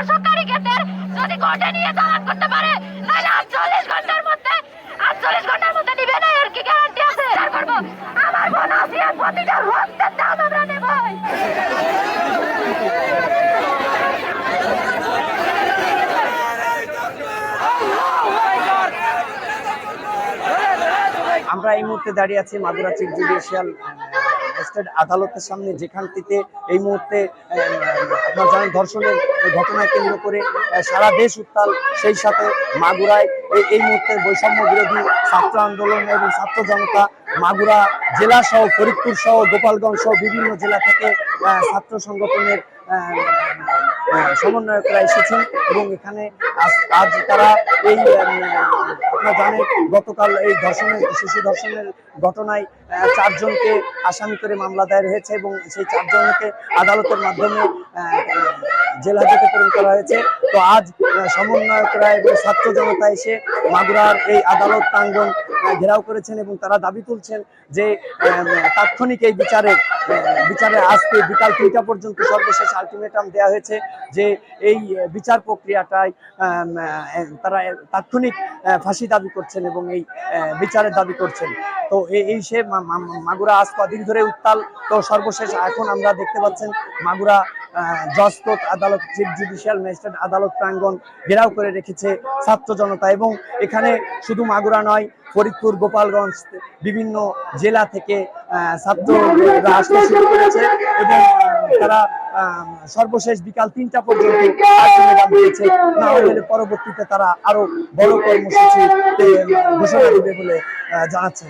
সরকারি গেটের যদি কোর্টে নিয়ে চালান করতে পারে তাহলে 48 ঘন্টার মধ্যে নিবে না, এর কি গ্যারান্টি আছে? করব আমার বোন আসিয়া প্রতিটা রক্তের দাম আমরা নেবই। আমরা এই মুহূর্তে দাঁড়িয়ে আছি মাগুরা চিফ জুডিশিয়াল ম্যাজিস্ট্রেট আদালতের সামনে, যেখানটিতে এই মুহূর্তে আপনার জানেন ধর্ষণের ঘটনায় কেন্দ্র করে সারা দেশ উত্তাল। সেই সাথে মাগুরায় এই মুহূর্তে বৈষম্য বিরোধী ছাত্র আন্দোলন এবং ছাত্র জনতা মাগুরা জেলা সহ ফরিদপুর সহ গোপালগঞ্জ সহ বিভিন্ন জেলা থেকে ছাত্র সংগঠনের সমন্বয়করা এসেছেন এবং এখানে আজ তারা এই আপনারা জানেন গতকাল এই শিশু ধর্ষণের ঘটনায় 4 জনকে আসামি করে মামলা দায়ের হয়েছে এবং সেই 4 জনকে আদালতের মাধ্যমে জেল হাজতে প্রেরণ করা হয়েছে। তো আজ সমন্বয়করা এবং ছাত্র জনতা এসে মাগুরার এই আদালত প্রাঙ্গণ ঘেরাও করেছেন এবং তারা দাবি তুলছেন যে তাৎক্ষণিক এই বিচারে আজকে বিকাল 3টা পর্যন্ত সর্বশেষ আলটিমেটাম দেওয়া হয়েছে যে এই বিচার প্রক্রিয়াটাই তারা তাৎক্ষণিক ফাঁসি দাবি করছেন এবং এই বিচারের দাবি করছেন। তো এই সে মাগুরা আজ কদিন ধরে উত্তাল। তো সর্বশেষ এখন আমরা দেখতে পাচ্ছেন মাগুরা জজ কোর্ট আদালত চিফ জুডিশিয়াল ম্যাজিস্ট্রেট আদালত প্রাঙ্গণ ঘেরাও করে রেখেছে ছাত্র জনতা এবং এখানে শুধু মাগুরা নয়, ফরিদপুর গোপালগঞ্জ বিভিন্ন জেলা থেকে ছাত্ররা আসতে শুরু করেছে এবং তারা সর্বশেষ বিকাল 3টা পর্যন্ত আলটিমেটাম দিয়েছে। না হলে পরবর্তীতে তারা আরো বড় কর্মসূচি ঘোষণা দেবে বলে জানাচ্ছেন।